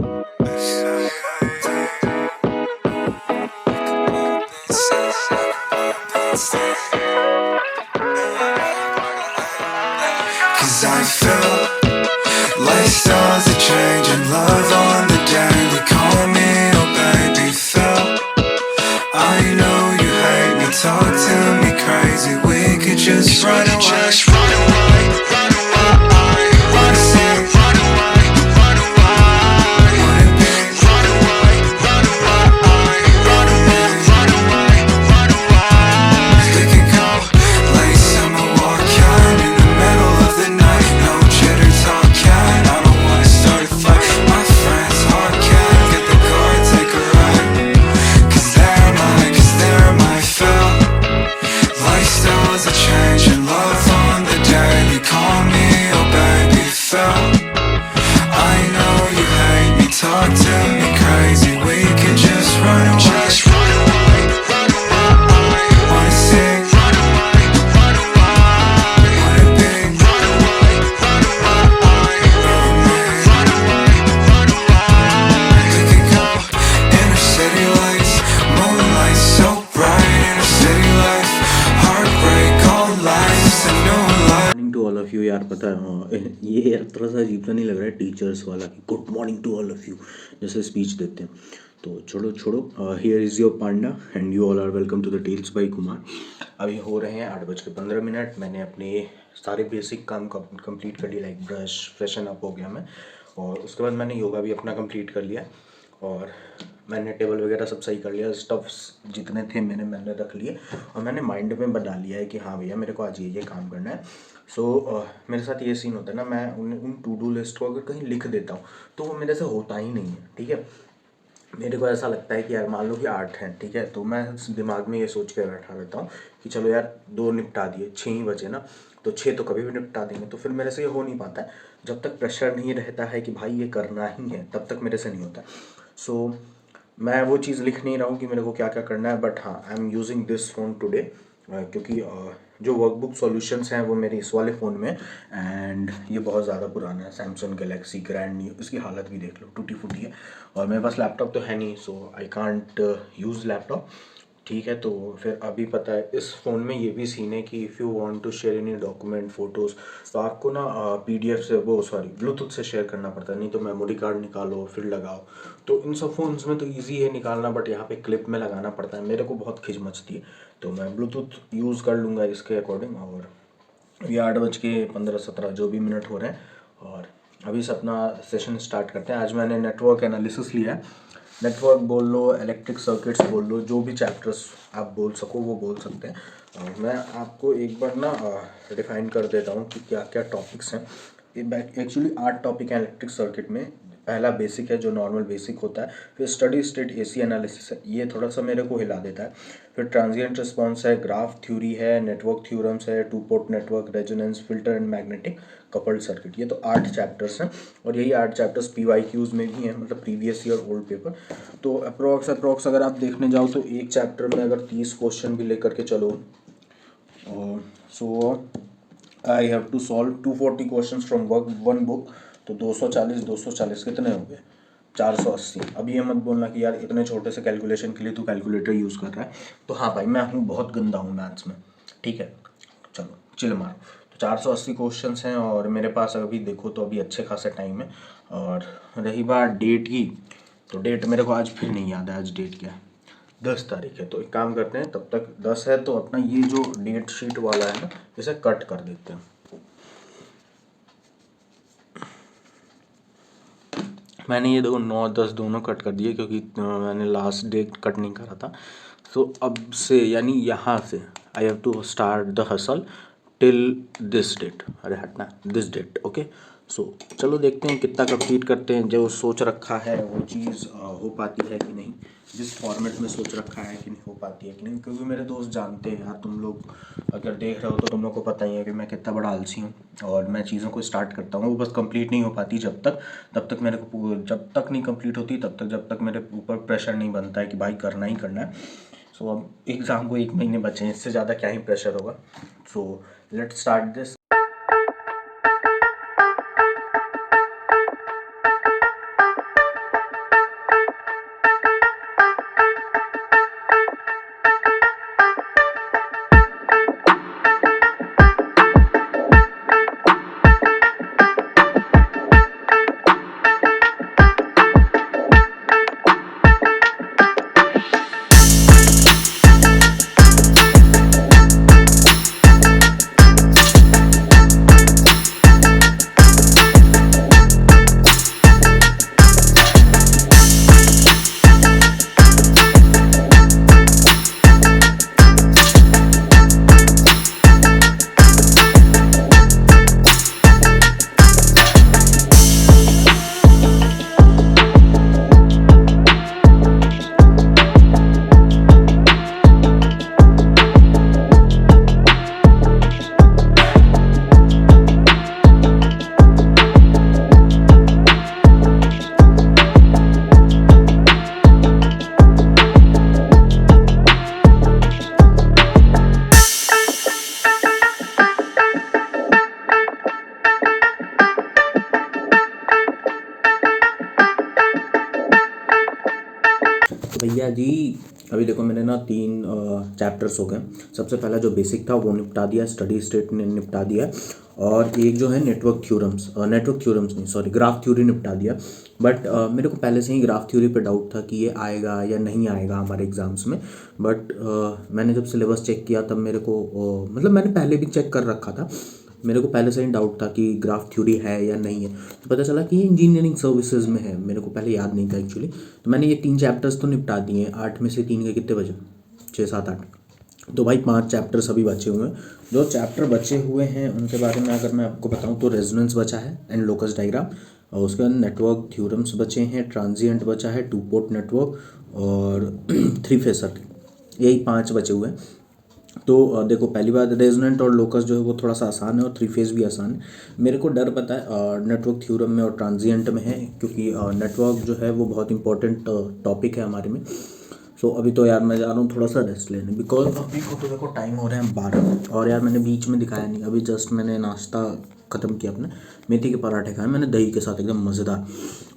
Cause I feel lifestyles are changing, love on the daily. Call me oh baby Phil. I know you hate me, talk to me crazy. We could just run away, run away, run away. Wanna sing, run away, run away. Wanna be, run away, run away, run away, run away, run away. We could go late summer walking in the middle of the night. No chitter talking, I don't wanna start a fight. My friends hard can get the car, take a ride. Cause they're my fill. Lifestyles are changing, love on the daily. Call me oh baby Phil. I know you hate me, talk to me crazy. We can just run away, just run away, run away. Wanna sing, run away, run away. Wanna be, run away, run away. Run away, run away. We can go inner city lights, moonlight so bright. Inner city life, heartbreak, all lies, a new life. Morning to all of you. यार पता है ये यार थोड़ा सा अजीब सा नहीं लग रहा है टीचर्स वाला कि good morning to all of you जैसे स्पीच देते हैं। तो छोड़ो here is your panda and you all are welcome to the tales by Kumar. अभी हो रहे हैं 8:15। मैंने अपने सारे बेसिक काम कंप्लीट कर लिए, लाइक ब्रश फ्रेशन अप हो गया मैं, और उसके बाद मैंने योगा भी अपना कंप्लीट कर लिया और मैंने टेबल वगैरह सब सही कर लिया। स्टफ्स जितने थे मैंने रख लिए और मैंने माइंड में बना लिया है कि हाँ भैया मेरे को आज ये काम करना है। सो मेरे साथ ये सीन होता है ना, मैं उन टू डू लिस्ट को अगर कहीं लिख देता हूँ तो वो मेरे से होता ही नहीं है। ठीक है, मेरे को ऐसा लगता है कि यार मान लो कि 8 हैं, ठीक है, तो मैं दिमाग में ये सोच के बैठा रहता हूँ कि चलो यार 2 निपटा दिए, 6 ही बचे ना, तो 6 तो कभी भी निपटा देंगे। तो फिर मेरे से ये हो नहीं पाता है। जब तक प्रेशर नहीं रहता है कि भाई ये करना ही है, तब तक मेरे से नहीं होता। सो मैं वो चीज़ लिख नहीं रहा हूँ कि मेरे को क्या क्या करना है, बट हाँ I am using this phone today, क्योंकि जो वर्कबुक सॉल्यूशंस हैं वो मेरे इस वाले फ़ोन में, एंड ये बहुत ज़्यादा पुराना है, सैमसंग गैलेक्सी ग्रैंड न्यू, इसकी हालत भी देख लो, टूटी फूटी है। और मेरे पास लैपटॉप तो है नहीं, सो आई कांट यूज़ लैपटॉप। ठीक है, तो फिर अभी पता है इस फ़ोन में ये भी सीन है कि if you want to share any document photos तो आपको ना PDF से ब्लूटूथ से शेयर करना पड़ता है, नहीं तो मेमोरी कार्ड निकालो फिर लगाओ। तो इन सब फ़ोन्स में तो ईजी है निकालना, बट यहाँ पे क्लिप में लगाना पड़ता है, मेरे को बहुत खिंच मचती है। तो मैं ब्लूटूथ यूज़ कर लूँगा इसके अकॉर्डिंग। और अभी 8:15-17 जो भी मिनट हो रहे हैं और अभी से अपना सेशन स्टार्ट करते हैं। आज मैंने नेटवर्क एनालिसिस लिया है। नेटवर्क बोल लो, इलेक्ट्रिक सर्किट्स बोल लो, जो भी चैप्टर्स आप बोल सको वो बोल सकते हैं। मैं आपको एक बार ना डिफाइन कर देता हूँ कि क्या क्या टॉपिक्स हैं। एक्चुअली 8 टॉपिक हैं इलेक्ट्रिक सर्किट में। पहला बेसिक है जो नॉर्मल बेसिक होता है, फिर स्टडी स्टेट AC एनालिसिस है, ये थोड़ा सा मेरे को हिला देता है। फिर ट्रांजिएंट रिस्पॉन्स है, ग्राफ थ्योरी है, नेटवर्क थ्योरम्स है, 2 port network, resonance, filter and magnetic coupled circuit. ये तो 8 चैप्टर्स हैं और यही 8 चैप्टर्स PYQs में भी हैं, मतलब प्रीवियस ईयर ओल्ड पेपर। तो अप्रॉक्स अगर आप देखने जाओ तो एक चैप्टर में अगर 30 क्वेश्चन भी लेकर के चलो, so I have to solve 240 question from one book, तो 240 कितने हो गए, 480। अब ये मत बोलना कि यार इतने छोटे से कैलकुलेशन के लिए तू कैलकुलेटर यूज़ कर रहा है। तो हाँ भाई, मैं हूँ बहुत गंदा हूँ मैथ्स में। ठीक है, चलो चिल मारो। तो 480 क्वेश्चंस हैं और मेरे पास अभी देखो तो अभी अच्छे खासा टाइम है। और रही बात डेट की, तो डेट मेरे को आज फिर नहीं याद है, आज डेट क्या है, 10 तारीख है। तो एक काम करते हैं, तब तक 10 है तो अपना ये जो डेट शीट वाला है ना, इसे कट कर देते हैं। मैंने ये देखो 9, 10 दोनों कट कर दिए क्योंकि मैंने लास्ट डेट कट नहीं करा था। सो अब से यानी यहाँ से I have to start the hustle till this date, अरे हटना, दिस डेट। ओके, सो चलो देखते हैं कितना कंप्लीट करते हैं। जो सोच रखा है वो चीज़ हो पाती है कि नहीं, जिस फॉर्मेट में सोच रखा है कि नहीं हो पाती है कि नहीं। क्योंकि मेरे दोस्त जानते हैं यार, तुम लोग अगर देख रहे हो तो तुम लोग को पता ही है कि मैं कितना बड़ा आलसी हूँ और मैं चीज़ों को स्टार्ट करता हूँ, वो बस कंप्लीट नहीं हो पाती जब तक मेरे को, जब तक नहीं कंप्लीट होती जब तक मेरे ऊपर प्रेशर नहीं बनता है कि भाई करना ही करना है। सो अब एग्ज़ाम को 1 महीने बचे हैं, इससे ज़्यादा क्या ही प्रेशर होगा। So let's start this. भैया जी, अभी देखो मैंने ना 3 चैप्टर्स हो गए। सबसे पहला जो बेसिक था वो निपटा दिया, स्टडी स्टेट ने निपटा दिया, और एक जो है नेटवर्क थ्योरम्स नहीं, सॉरी, ग्राफ थ्योरी निपटा दिया। बट मेरे को पहले से ही ग्राफ थ्योरी पे डाउट था कि ये आएगा या नहीं आएगा हमारे एग्ज़ाम्स में। बट मैंने जब सिलेबस चेक किया तब मेरे को मतलब मैंने पहले भी चेक कर रखा था, मेरे को पहले से ही डाउट था कि ग्राफ थ्योरी है या नहीं है। तो पता चला कि ये इंजीनियरिंग सर्विसेज में है, मेरे को पहले याद नहीं था एक्चुअली। तो मैंने ये 3 चैप्टर्स तो निपटा दिए हैं। 8 में से 3 के कितने बचे? 6 7 8। तो भाई 5 चैप्टर्स अभी बचे हुए हैं। जो चैप्टर बचे हुए हैं उनके बारे में अगर मैं आपको बताऊं तो रेजोनेंस बचा है एंड लोकस डायग्राम, और उसके बाद नेटवर्क थ्योरम्स बचे हैं, ट्रांजिएंट बचा है, 2 पोर्ट नेटवर्क और 3 फेज सर्किट, यही 5 बचे हुए हैं। तो देखो, पहली बात, रेजोनेंट और लोकस जो है वो थोड़ा सा आसान है और 3 फेज भी आसान है। मेरे को डर पता है नेटवर्क थ्योरम में और ट्रांजिएंट में है, क्योंकि नेटवर्क जो है वो बहुत इंपॉर्टेंट टॉपिक है हमारे में। सो अभी तो यार मैं जा रहा हूँ थोड़ा सा रेस्ट लेने, बिकॉज अभी को तो देखो टाइम हो रहे हैं 12, और यार मैंने बीच में दिखाया नहीं, अभी जस्ट मैंने नाश्ता ख़त्म किया अपने, मेथी के पराठे खाए मैंने दही के साथ, एकदम मज़ेदार।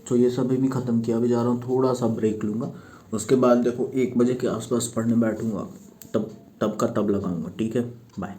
तो ये सब भी ख़त्म किया, अभी जा रहा हूँ थोड़ा सा ब्रेक लूँगा। उसके बाद देखो 1 बजे के आसपास पढ़ने बैठूँगा, तब तब का तब लगाऊंगा। ठीक है, बाय।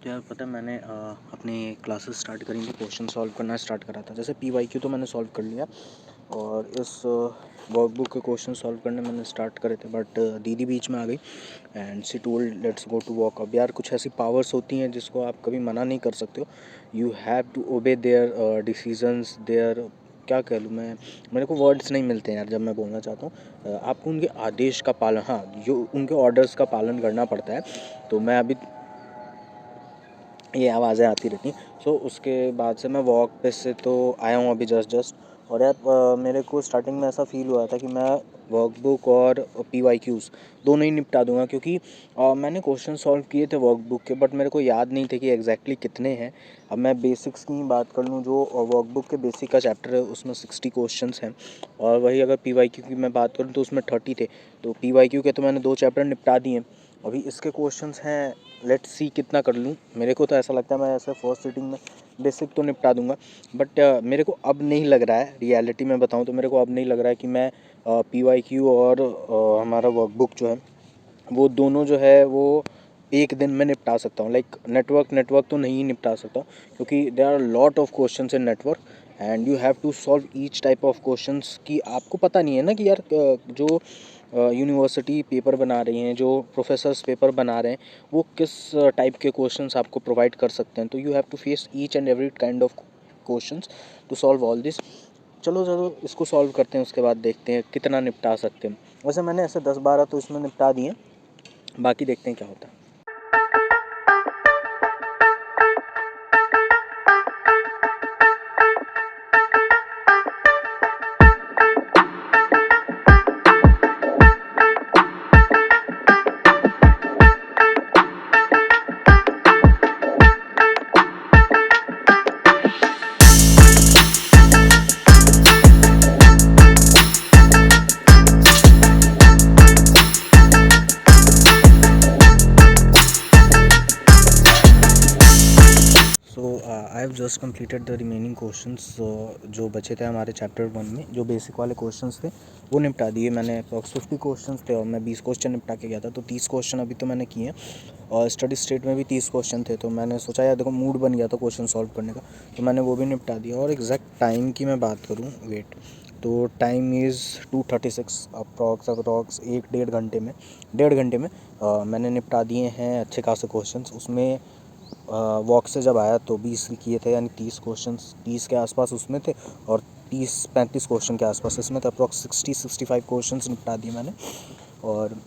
यार पता है, मैंने अपने क्लासेस स्टार्ट करी थी, क्वेश्चन सॉल्व करना स्टार्ट करा था। जैसे PYQ तो मैंने सॉल्व कर लिया, और इस वर्कबुक के क्वेश्चन सॉल्व करने मैंने स्टार्ट करे थे, बट दीदी बीच में आ गई and she told let's go to walk. अब यार कुछ ऐसी पावर्स होती हैं जिसको आप कभी मना नहीं कर सकते हो। You have to obey their decisions, their, क्या कह लूँ मैं, मेरे को वर्ड्स नहीं मिलते हैं यार जब मैं बोलना चाहता हूँ। आपको उनके आदेश का पालन, हाँ, जो उनके ऑर्डर्स का पालन करना पड़ता है। तो मैं अभी, ये आवाज़ें आती रहती हैं। सो उसके बाद से मैं वॉक पे से तो आया हूँ अभी जस्ट। और यार मेरे को स्टार्टिंग में ऐसा फील हुआ था कि मैं वर्कबुक और PYQs दोनों ही निपटा दूंगा, क्योंकि मैंने क्वेश्चन सॉल्व किए थे वर्कबुक के, बट मेरे को याद नहीं थे कि एग्जैक्टली कितने हैं। अब मैं बेसिक्स की ही बात कर लूँ, जो वर्कबुक के बेसिक का चैप्टर है उसमें 60 क्वेश्चंस हैं, और वही अगर PYQ की मैं बात करूँ तो उसमें 30 थे। तो PYQ के तो मैंने 2 चैप्टर निपटा दिए, अभी इसके क्वेश्चंस हैं, लेट्स सी कितना कर लूँ। मेरे को तो ऐसा लगता है मैं ऐसे फर्स्ट सिटिंग में बेसिक तो निपटा दूंगा, बट मेरे को अब नहीं लग रहा है, रियलिटी में बताऊं तो मेरे को अब नहीं लग रहा है कि मैं PYQ और हमारा वर्कबुक जो है वो दोनों जो है वो एक दिन में निपटा सकता हूँ। लाइक नेटवर्क तो नहीं निपटा सकता, क्योंकि there are lot of questions in network and you have to solve each type of questions. कि आपको पता नहीं है ना कि यार जो यूनिवर्सिटी पेपर बना रही हैं, जो प्रोफेसर्स पेपर बना रहे हैं, वो किस टाइप के क्वेश्चंस आपको प्रोवाइड कर सकते हैं। तो you have to face each and every kind of questions to solve all this. चलो इसको सॉल्व करते हैं, उसके बाद देखते हैं कितना निपटा सकते हैं। वैसे मैंने ऐसे 10-12 तो इसमें निपटा दिए, बाकी देखते हैं क्या होता है। So I have just completed the remaining questions जो बचे थे हमारे चैप्टर 1 में। जो बेसिक वाले क्वेश्चंस थे वो निपटा दिए मैंने। अप्रॉक्स 50 क्वेश्चंस थे और मैं 20 क्वेश्चन निपटा के गया था, तो 30 क्वेश्चन अभी तो मैंने किए हैं। और स्टडी स्टेट में भी 30 क्वेश्चन थे, तो मैंने सोचा यार देखो मूड बन गया था क्वेश्चन सॉल्व करने का, तो मैंने वो भी निपटा दिया। और एग्जैक्ट टाइम की मैं बात करूँ, वेट, तो टाइम इज़ 2:36 अप्रॉक्स 1-1.5 घंटे में मैंने निपटा दिए हैं अच्छे खासे क्वेश्चंस। उसमें वॉक से जब आया तो 20 किए थे, यानी 30 क्वेश्चंस 30 के आसपास उसमें थे, और 30-35 क्वेश्चन के आसपास इसमें था। अप्रॉक्स 60-65 क्वेश्चंस निपटा दिए मैंने। और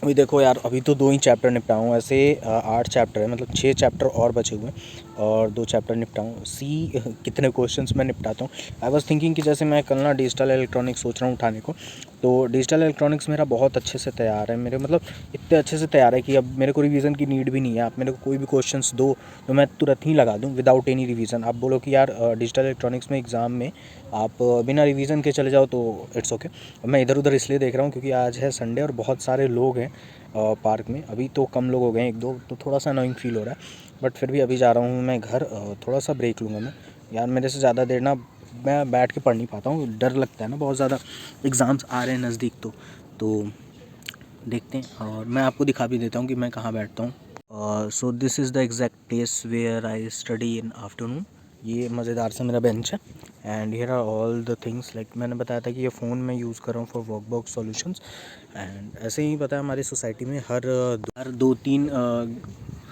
अभी देखो यार, अभी तो 2 ही चैप्टर निपटाऊँ, ऐसे 8 चैप्टर है, मतलब 6 चैप्टर और बचे हुए हैं और 2 चैप्टर निपटाऊँ। कितने क्वेश्चंस मैं निपटाता हूँ। आई वाज थिंकिंग कि जैसे मैं कल ना डिजिटल इलेक्ट्रॉनिक्स सोच रहा हूँ उठाने को, तो डिजिटल इलेक्ट्रॉनिक्स मेरा बहुत अच्छे से तैयार है। मेरे मतलब इतने अच्छे से तैयार है कि अब मेरे को रिवीजन की नीड भी नहीं है। आप मेरे को कोई भी क्वेश्चंस दो तो मैं तुरंत ही लगा दूँ विदाउट एनी रिवीजन। आप बोलो कि यार डिजिटल इलेक्ट्रॉनिक्स में एग्ज़ाम में आप बिना रिवीजन के चले जाओ तो इट्स ओके। मैं इधर उधर इसलिए देख रहा हूँ क्योंकि आज है संडे और बहुत सारे लोग हैं पार्क में। अभी तो कम लोग हो गए हैं, 1-2, तो थोड़ा सा अनोइंग फील हो रहा है। बट फिर भी अभी जा रहा हूँ मैं घर, थोड़ा सा ब्रेक लूँगा मैं। यार मेरे से ज़्यादा देर ना मैं बैठ के पढ़ नहीं पाता हूँ, डर लगता है ना बहुत ज़्यादा। एग्ज़ाम्स आ रहे हैं नज़दीक, तो देखते हैं। और मैं आपको दिखा भी देता हूँ कि मैं कहाँ बैठता हूँ। So this is the exact place where I study in afternoon. ये मज़ेदार सा मेरा बेंच है and here are all the things. Like मैंने बताया था कि ये फ़ोन मैं यूज़ कर रहा हूँ फॉर वर्कबॉक्स सॉल्यूशंस। एंड ऐसे ही पता है हमारी सोसाइटी में हर 2-3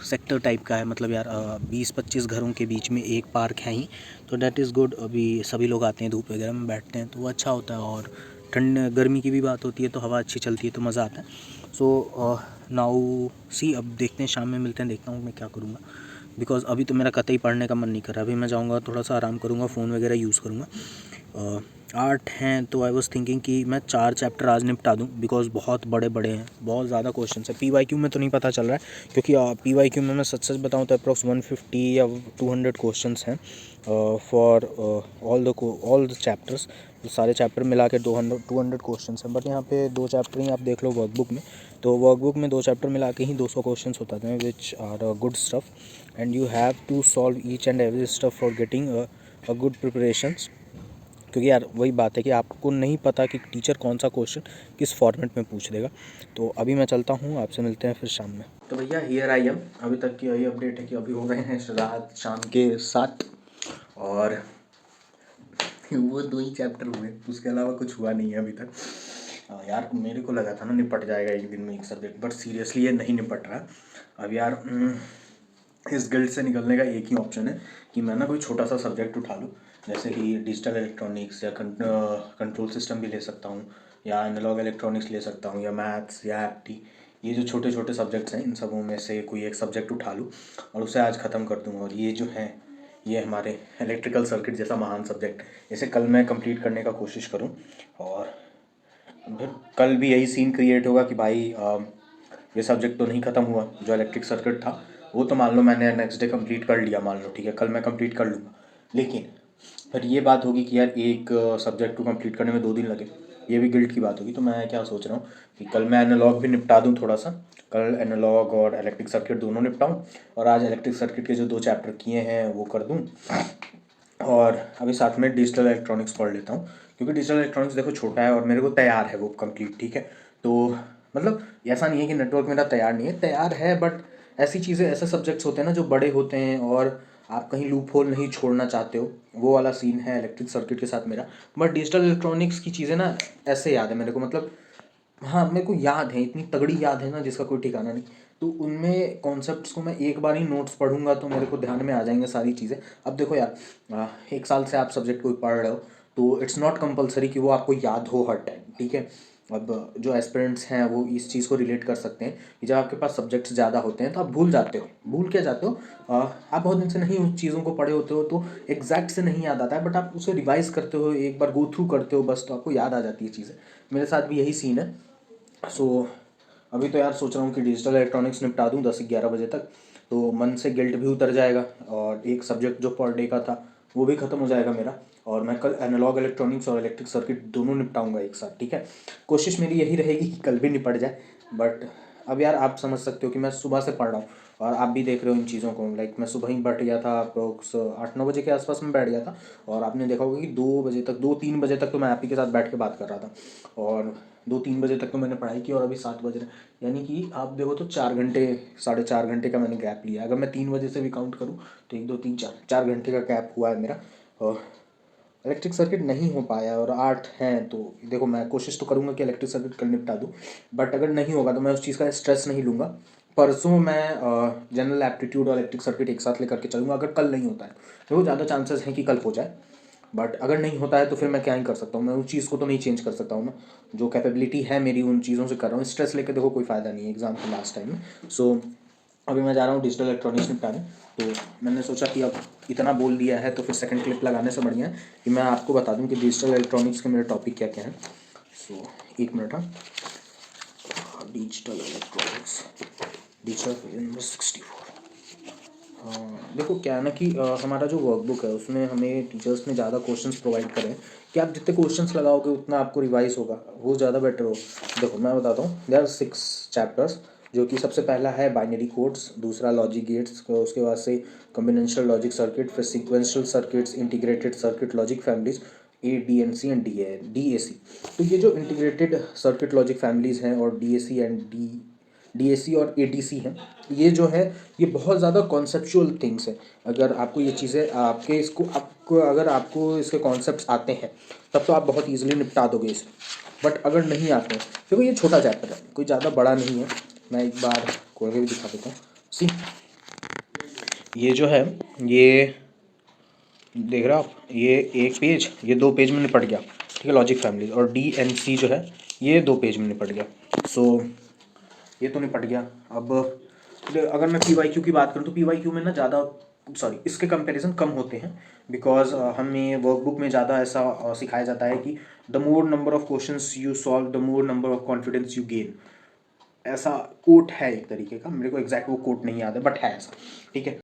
सेक्टर टाइप का है, मतलब यार 20-25 घरों के बीच में एक पार्क है ही, तो डैट इज़ गुड। अभी सभी लोग आते हैं, धूप वगैरह में बैठते हैं, तो वो अच्छा होता है। और ठंड गर्मी की भी बात होती है तो हवा अच्छी चलती है तो मज़ा आता है। सो नाउ सी, अब देखते हैं, शाम में मिलते हैं, देखता हूँ मैं क्या करूँगा। बिकॉज़ अभी तो मेरा कतई पढ़ने का मन नहीं कर रहा। अभी मैं जाऊँगा, थोड़ा सा आराम करूँगा, फ़ोन वगैरह यूज़ करूँगा। 8 हैं तो आई वाज थिंकिंग कि मैं 4 चैप्टर आज निपटा दूँ, बिकॉज़ बहुत बड़े बड़े हैं, बहुत ज़्यादा क्वेश्चन है। PYQ में तो नहीं पता चल रहा है क्योंकि PYQ में मैं सच बताऊँ तो अप्रॉक्स 150 या 200 क्वेश्चन हैं फॉर ऑल द चैप्टर्स। तो सारे चैप्टर मिला के 200 क्वेश्चन हैं। बट यहाँ पे 2 चैप्टर ही आप देख लो वर्कबुक में, तो वर्कबुक में 2 चैप्टर मिला के ही 200 क्वेश्चन होते हैं, which are good stuff. And you have to solve each and every stuff for getting a good preparations. क्योंकि यार वही बात है कि आपको नहीं पता कि टीचर कौन सा क्वेश्चन किस फॉर्मेट में पूछ देगा। तो अभी मैं चलता हूँ, आपसे मिलते हैं फिर शाम में। तो भैया हियर आई एम। अभी तक की यही अपडेट है कि अभी हो गए हैं रात शाम के 7 और वो 2 ही चैप्टर हुए, उसके अलावा कुछ हुआ नहीं है अभी तक। यार मेरे को लगा था ना निपट जाएगा एक दिन में एक सब्जेक्ट, बट सीरियसली ये नहीं निपट रहा। अब यार इस गिल्ड से निकलने का एक ही ऑप्शन है कि मैं ना कोई छोटा सा सब्जेक्ट उठा लूँ, जैसे कि डिजिटल इलेक्ट्रॉनिक्स या कंट्रोल सिस्टम भी ले सकता हूँ, या एनालॉग इलेक्ट्रॉनिक्स ले सकता हूँ, या मैथ्स या एप्टी। ये जो छोटे छोटे सब्जेक्ट्स हैं इन सबों में से कोई एक सब्जेक्ट उठा लूँ और उसे आज ख़त्म कर दूँ। और ये जो है ये हमारे इलेक्ट्रिकल सर्किट जैसा महान सब्जेक्ट, इसे कल मैं कंप्लीट करने का कोशिश करूँ। और फिर कल भी यही सीन क्रिएट होगा कि भाई ये सब्जेक्ट तो नहीं ख़त्म हुआ, जो इलेक्ट्रिक सर्किट था वो तो मान लो मैंने नेक्स्ट डे कंप्लीट कर लिया, मान लो ठीक है, कल मैं कंप्लीट कर लूँगा। लेकिन फिर ये बात होगी कि यार एक सब्जेक्ट को कंप्लीट करने में 2 दिन लगे, ये भी गिल्ट की बात होगी। तो मैं क्या सोच रहा हूँ कि कल मैं एनालॉग भी निपटा दूँ थोड़ा सा, कल एनालॉग और इलेक्ट्रिक सर्किट दोनों निपटाऊँ, और आज इलेक्ट्रिक सर्किट के जो 2 चैप्टर किए हैं वो कर दूँ, और अभी साथ में डिजिटल इलेक्ट्रॉनिक्स पढ़ लेता हूँ। क्योंकि डिजिटल इलेक्ट्रॉनिक्स देखो छोटा है और मेरे को तैयार है वो कंप्लीट, ठीक है। तो मतलब ऐसा नहीं है कि नेटवर्क मेरा तैयार नहीं है, तैयार है, बट ऐसी चीज़ें, ऐसे सब्जेक्ट्स होते हैं ना जो बड़े होते हैं और आप कहीं लूप होल नहीं छोड़ना चाहते हो, वो वाला सीन है इलेक्ट्रिक सर्किट के साथ मेरा। बट डिजिटल इलेक्ट्रॉनिक्स की चीज़ें ना ऐसे याद है मेरे को, मतलब हाँ मेरे को याद है, इतनी तगड़ी याद है ना जिसका कोई ठिकाना नहीं। तो उनमें कॉन्सेप्ट्स को मैं एक बार ही नोट्स पढ़ूंगा तो मेरे को ध्यान में आ जाएंगे सारी चीज़ें। अब देखो यार, 1 साल से आप सब्जेक्ट कोई पढ़ रहे हो तो इट्स नॉट कंपलसरी कि वो आपको याद हो हर टाइम, ठीक है। अब जो एस्पिरेंट्स हैं वो इस चीज़ को रिलेट कर सकते हैं कि जब आपके पास सब्जेक्ट्स ज़्यादा होते हैं तो आप भूल जाते हो। भूल क्या जाते हो, आप बहुत दिन से नहीं उस चीज़ों को पढ़े होते हो तो एग्जैक्ट से नहीं याद आता है, बट आप उसे रिवाइज करते हो, एक बार गो थ्रू करते हो बस, तो आपको याद आ जाती है चीज़ें। मेरे साथ भी यही सीन है। सो अभी तो यार सोच रहा हूँ कि डिजिटल इलेक्ट्रॉनिक्स निपटा दूँ 10-11 बजे तक, तो मन से गिल्ट भी उतर जाएगा और एक सब्जेक्ट जो पर डे का था वो भी ख़त्म हो जाएगा मेरा। और मैं कल एनालॉग इलेक्ट्रॉनिक्स और इलेक्ट्रिक सर्किट दोनों निपटाऊंगा एक साथ, ठीक है। कोशिश मेरी यही रहेगी कि कल भी निपट जाए, बट अब यार आप समझ सकते हो कि मैं सुबह से पढ़ रहा हूँ और आप भी देख रहे हो इन चीज़ों को। लाइक मैं सुबह ही बैठ गया था, अप्रोक्स 8-9 बजे के आसपास में बैठ गया था, और आपने देखा होगा कि 2 बजे तक, 2-3 बजे तक तो मैं आप ही के साथ बैठ के बात कर रहा था, और 2-3 बजे तक तो मैंने पढ़ाई की, और अभी 7 बज रहे, यानी कि आप देखो तो 4 घंटे, 4.5 घंटे का मैंने गैप लिया। अगर मैं 3 बजे से भी काउंट करूँ तो 1 2 3 4 घंटे का गैप हुआ है मेरा। और इलेक्ट्रिक सर्किट नहीं हो पाया, और 8 हैं तो देखो मैं कोशिश तो करूँगा कि इलेक्ट्रिक सर्किट कल निपटा दूँ, बट अगर नहीं होगा तो मैं उस चीज़ का स्ट्रेस नहीं लूँगा। परसों मैं जनरल एप्टीट्यूड और इलेक्ट्रिक सर्किट एक साथ लेकर के चलूँगा, अगर कल नहीं होता है। देखो ज़्यादा चांसेस हैं कि कल हो जाए, बट अगर नहीं होता है तो फिर मैं क्या ही कर सकता हूँ, मैं उस चीज़ को तो नहीं चेंज कर सकता हूँ ना। जो कैपेबिलिटी है मेरी उन चीज़ों से कर रहा हूँ, स्ट्रेस लेके देखो कोई फ़ायदा नहीं है एग्ज़ाम के लास्ट टाइम में। सो अभी मैं जा रहा हूँ डिजिटल इलेक्ट्रॉनिक्स निपटाने। तो मैंने सोचा कि अब इतना बोल दिया है तो फिर सेकंड क्लिप लगाने से बढ़िया है कि मैं आपको बता दूं कि डिजिटल इलेक्ट्रॉनिक्स के मेरे टॉपिक क्या क्या हैं। सो 1 मिनट। हाँ, डिजिटल इलेक्ट्रॉनिक्स, डिजिटल नंबर 64। देखो क्या है ना कि हमारा जो वर्कबुक है उसमें हमें टीचर्स ने ज़्यादा क्वेश्चंस प्रोवाइड करे हैं कि आप जितने क्वेश्चंस लगाओगे उतना आपको रिवाइज होगा, वो ज़्यादा बेटर हो। देखो मैं बताता हूँ, देयर आर 6 चैप्टर्स, जो कि सबसे पहला है बाइनरी कोड्स, दूसरा लॉजिक गेट्स, उसके बाद से कॉम्बिनेशनल लॉजिक सर्किट, फिर sequential circuits, integrated circuit logic families ADNC and DAC। तो ये जो इंटीग्रेटेड सर्किट लॉजिक फैमिलीज़ हैं और DAC एंड DAC और ADC हैं, ये जो है ये बहुत ज़्यादा कॉन्सेप्चुअल थिंग्स है। अगर आपको ये चीज़ें अगर आपको इसके कॉन्सेप्ट्स आते हैं तब तो आप बहुत ईजिली निपटा दोगे इसे, बट अगर नहीं आते हैं, देखो ये छोटा चैप्टर है, कोई ज़्यादा बड़ा नहीं है। मैं एक बार खोल के भी दिखा देता हूँ। सी ये जो है, ये देख रहे हो आप, ये 1 पेज, ये 2 पेज में निपट गया, ठीक है, लॉजिक फैमिली। और DNC जो है ये 2 पेज में निपट गया। सो ये तो निपट गया। अब अगर मैं PYQ की बात करूँ तो PYQ में ना ज़्यादा, सॉरी, इसके कंपैरिजन कम होते हैं, बिकॉज हमें वर्कबुक में ज़्यादा ऐसा सिखाया जाता है कि the more number of questions you solve the more number of confidence you gain. ऐसा कोट है एक तरीके का, मेरे को एग्जैक्ट वो कोट नहीं याद है, बट है ऐसा, ठीक है।